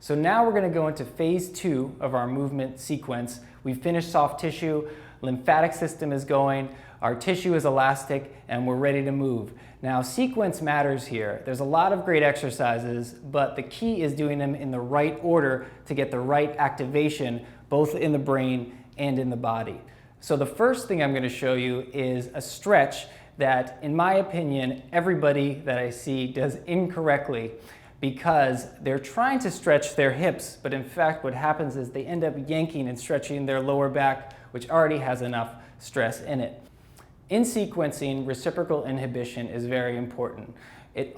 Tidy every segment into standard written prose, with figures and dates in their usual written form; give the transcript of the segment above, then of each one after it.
So now we're going to go into phase 2 of our movement sequence. We've finished soft tissue, lymphatic system is going, our tissue is elastic, and we're ready to move. Now sequence matters here. There's a lot of great exercises, but the key is doing them in the right order to get the right activation, both in the brain and in the body. So the first thing I'm going to show you is a stretch that, in my opinion, everybody that I see does incorrectly, because they're trying to stretch their hips, but in fact what happens is they end up yanking and stretching their lower back, which already has enough stress in it. In sequencing, reciprocal inhibition is very important.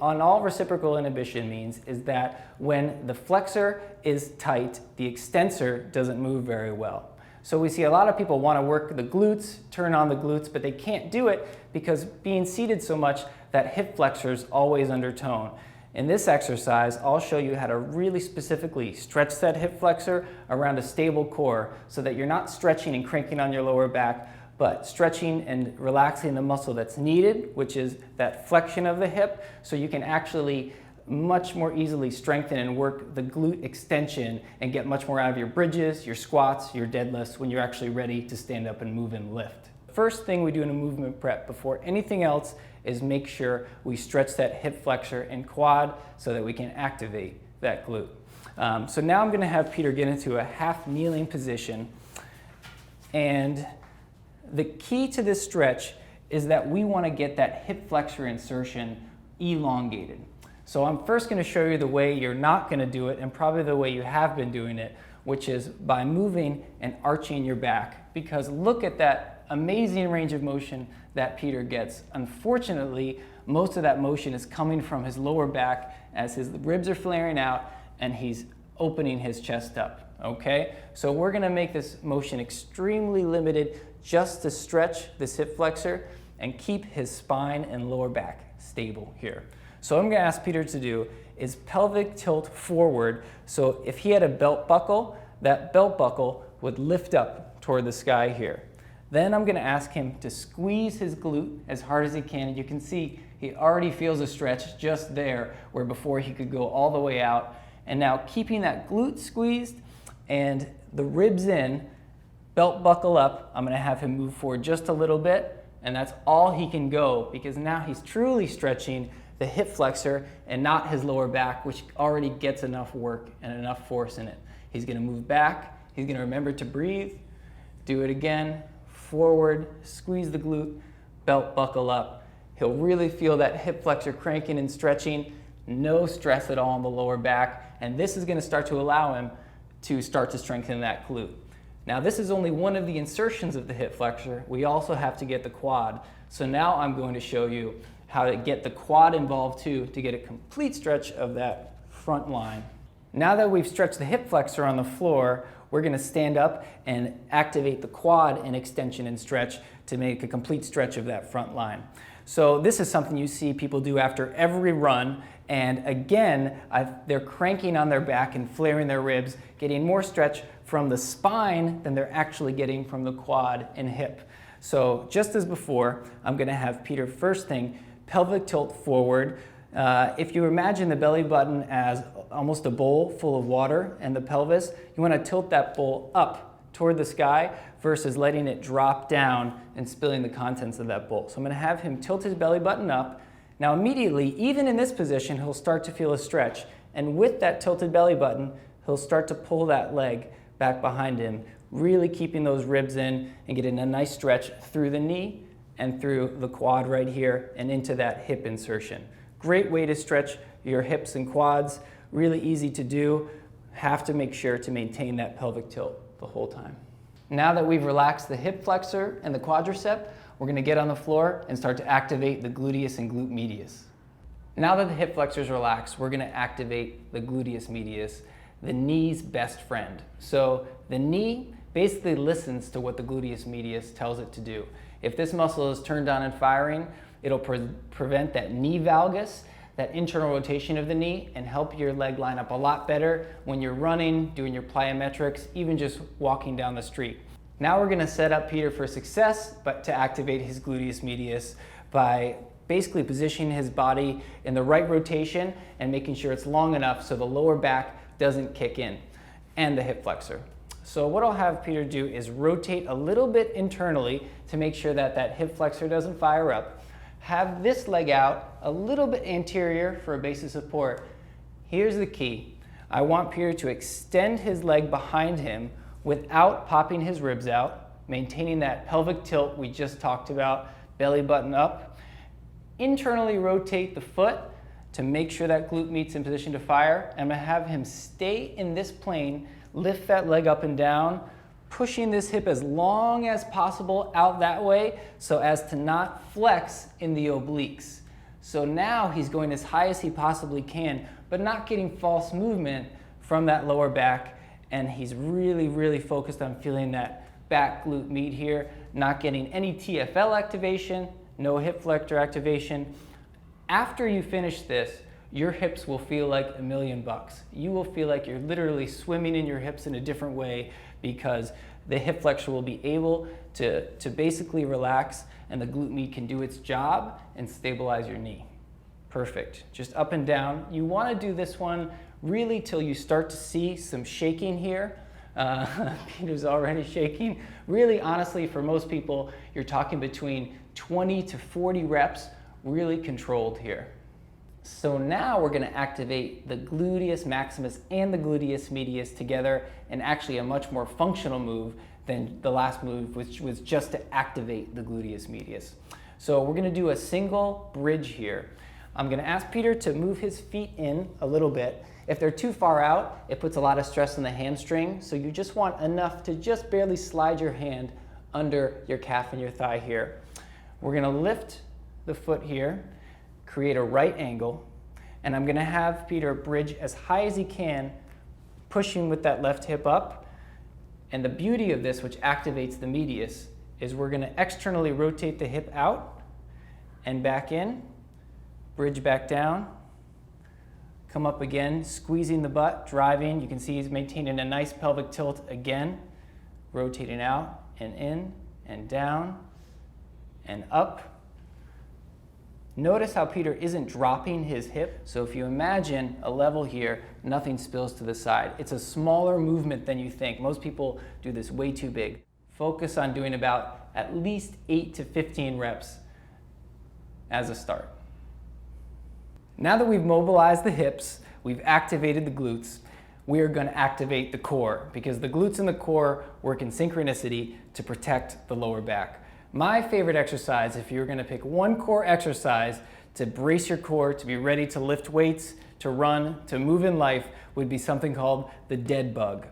All reciprocal inhibition means is that when the flexor is tight, the extensor doesn't move very well. So we see a lot of people want to work the glutes, turn on the glutes, but they can't do it because being seated so much, that hip flexor is always under tone. In this exercise, I'll show you how to really specifically stretch that hip flexor around a stable core so that you're not stretching and cranking on your lower back, but stretching and relaxing the muscle that's needed, which is that flexion of the hip, so you can actually much more easily strengthen and work the glute extension and get much more out of your bridges, your squats, your deadlifts when you're actually ready to stand up and move and lift. First thing we do in a movement prep before anything else is make sure we stretch that hip flexor and quad so that we can activate that glute. So now I'm going to have Peter get into a half kneeling position, and the key to this stretch is that we want to get that hip flexor insertion elongated. So I'm first going to show you the way you're not going to do it, and probably the way you have been doing it, which is by moving and arching your back, because look at that amazing range of motion that Peter gets. Unfortunately, most of that motion is coming from his lower back as his ribs are flaring out and he's opening his chest up, okay? So we're gonna make this motion extremely limited just to stretch this hip flexor and keep his spine and lower back stable here. So what I'm gonna ask Peter to do is pelvic tilt forward. So if he had a belt buckle, that belt buckle would lift up toward the sky here. Then I'm going to ask him to squeeze his glute as hard as he can. And you can see he already feels a stretch just there, where before he could go all the way out. And now keeping that glute squeezed and the ribs in, belt buckle up, I'm going to have him move forward just a little bit. And that's all he can go, because now he's truly stretching the hip flexor and not his lower back, which already gets enough work and enough force in it. He's going to move back. He's going to remember to breathe. Do it again. Forward, squeeze the glute, belt buckle up. He'll really feel that hip flexor cranking and stretching, no stress at all on the lower back, and this is going to start to allow him to start to strengthen that glute. Now this is only one of the insertions of the hip flexor. We also have to get the quad. So now I'm going to show you how to get the quad involved too, to get a complete stretch of that front line. Now that we've stretched the hip flexor on the floor, we're going to stand up and activate the quad in extension and stretch to make a complete stretch of that front line. So this is something you see people do after every run, and again, they're cranking on their back and flaring their ribs, getting more stretch from the spine than they're actually getting from the quad and hip. So just as before, I'm going to have Peter first thing, pelvic tilt forward. If you imagine the belly button as almost a bowl full of water and the pelvis, you want to tilt that bowl up toward the sky versus letting it drop down and spilling the contents of that bowl. So I'm going to have him tilt his belly button up. Now immediately, even in this position, he'll start to feel a stretch. And with that tilted belly button, he'll start to pull that leg back behind him, really keeping those ribs in and getting a nice stretch through the knee and through the quad right here and into that hip insertion. Great way to stretch your hips and quads, really easy to do. Have to make sure to maintain that pelvic tilt the whole time. Now that we've relaxed the hip flexor and the quadricep, we're going to get on the floor and start to activate the gluteus and glute medius. Now that the hip flexor is relaxed, we're going to activate the gluteus medius, the knee's best friend. So the knee basically listens to what the gluteus medius tells it to do. If this muscle is turned on and firing, it'll prevent that knee valgus, that internal rotation of the knee, and help your leg line up a lot better when you're running, doing your plyometrics, even just walking down the street. Now we're going to set up Peter for success, but to activate his gluteus medius by basically positioning his body in the right rotation and making sure it's long enough so the lower back doesn't kick in, and the hip flexor. So what I'll have Peter do is rotate a little bit internally to make sure that that hip flexor doesn't fire up. Have this leg out a little bit anterior for a base of support. Here's the key. I want Peter to extend his leg behind him without popping his ribs out, maintaining that pelvic tilt we just talked about, belly button up. Internally rotate the foot to make sure that glute meat's in position to fire. I'm gonna have him stay in this plane, lift that leg up and down, pushing this hip as long as possible out that way so as to not flex in the obliques. So now he's going as high as he possibly can, but not getting false movement from that lower back, and he's really, really focused on feeling that back glute meat here, not getting any TFL activation, no hip flexor activation. After you finish this, your hips will feel like $1,000,000. You will feel like you're literally swimming in your hips in a different way because the hip flexor will be able to basically relax, and the glute med can do its job and stabilize your knee. Perfect. Just up and down. You want to do this one really till you start to see some shaking here. Peter's already shaking. Really, honestly, for most people, you're talking between 20 to 40 reps, really controlled here. So now we're going to activate the gluteus maximus and the gluteus medius together in actually a much more functional move than the last move, which was just to activate the gluteus medius. So we're going to do a single bridge here. I'm going to ask Peter to move his feet in a little bit. If they're too far out, it puts a lot of stress on the hamstring, so you just want enough to just barely slide your hand under your calf and your thigh here. We're going to lift the foot here, create a right angle, and I'm going to have Peter bridge as high as he can, pushing with that left hip up. And the beauty of this, which activates the medius, is we're going to externally rotate the hip out and back in, bridge back down, come up again, squeezing the butt, driving. You can see he's maintaining a nice pelvic tilt again, rotating out and in and down and up. Notice how Peter isn't dropping his hip. So if you imagine a level here, nothing spills to the side. It's a smaller movement than you think. Most people do this way too big. Focus on doing about at least 8 to 15 reps as a start. Now that we've mobilized the hips, we've activated the glutes, we are going to activate the core because the glutes and the core work in synchronicity to protect the lower back. My favorite exercise, if you're going to pick one core exercise to brace your core, to be ready to lift weights, to run, to move in life, would be something called the dead bug.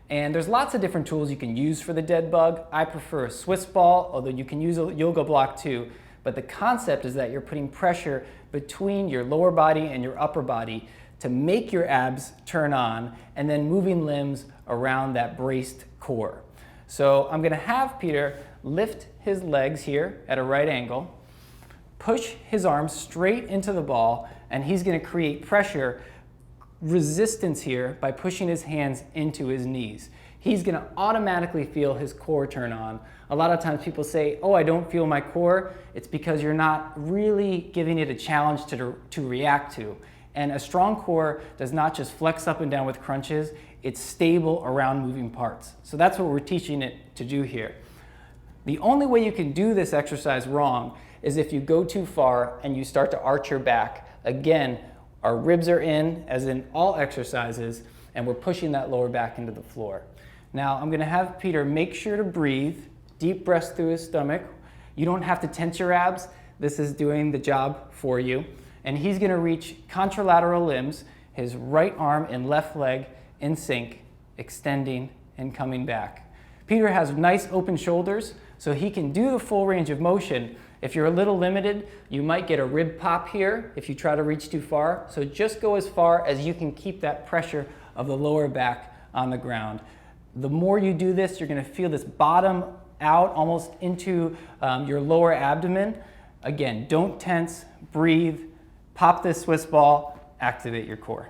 And there's lots of different tools you can use for the dead bug. I prefer a Swiss ball, although you can use a yoga block too. But the concept is that you're putting pressure between your lower body and your upper body to make your abs turn on, and then moving limbs around that braced core. So I'm going to have Peter lift his legs here at a right angle, push his arms straight into the ball, and he's going to create pressure, resistance here by pushing his hands into his knees. He's going to automatically feel his core turn on. A lot of times people say, oh, I don't feel my core. It's because you're not really giving it a challenge to react to. And a strong core does not just flex up and down with crunches, it's stable around moving parts. So that's what we're teaching it to do here. The only way you can do this exercise wrong is if you go too far and you start to arch your back. Again, our ribs are in, as in all exercises, and we're pushing that lower back into the floor. Now, I'm going to have Peter make sure to breathe, deep breaths through his stomach. You don't have to tense your abs. This is doing the job for you. And he's going to reach contralateral limbs, his right arm and left leg in sync, extending and coming back. Peter has nice open shoulders, so he can do the full range of motion. If you're a little limited, you might get a rib pop here if you try to reach too far. So just go as far as you can keep that pressure of the lower back on the ground. The more you do this, you're going to feel this bottom out almost into your lower abdomen. Again, don't tense, breathe, pop this Swiss ball, activate your core.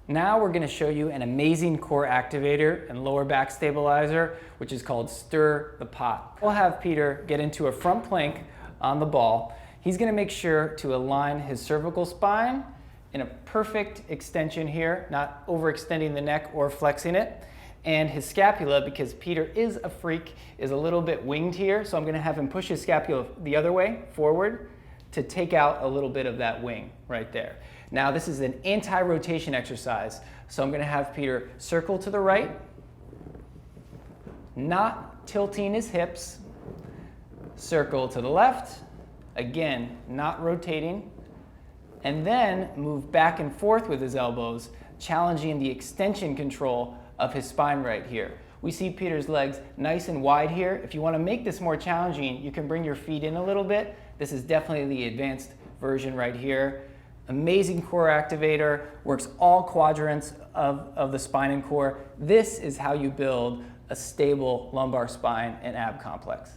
Now we're going to show you an amazing core activator and lower back stabilizer, which is called Stir the Pot. We'll have Peter get into a front plank on the ball. He's going to make sure to align his cervical spine in a perfect extension here, not overextending the neck or flexing it. And his scapula, because Peter is a freak, is a little bit winged here, so I'm going to have him push his scapula the other way, forward, to take out a little bit of that wing right there. Now this is an anti-rotation exercise, so I'm going to have Peter circle to the right, not tilting his hips, circle to the left, again, not rotating, and then move back and forth with his elbows, challenging the extension control of his spine right here. We see Peter's legs nice and wide here. If you want to make this more challenging, you can bring your feet in a little bit. This is definitely the advanced version right here. Amazing core activator, works all quadrants of the spine and core. This is how you build a stable lumbar spine and ab complex.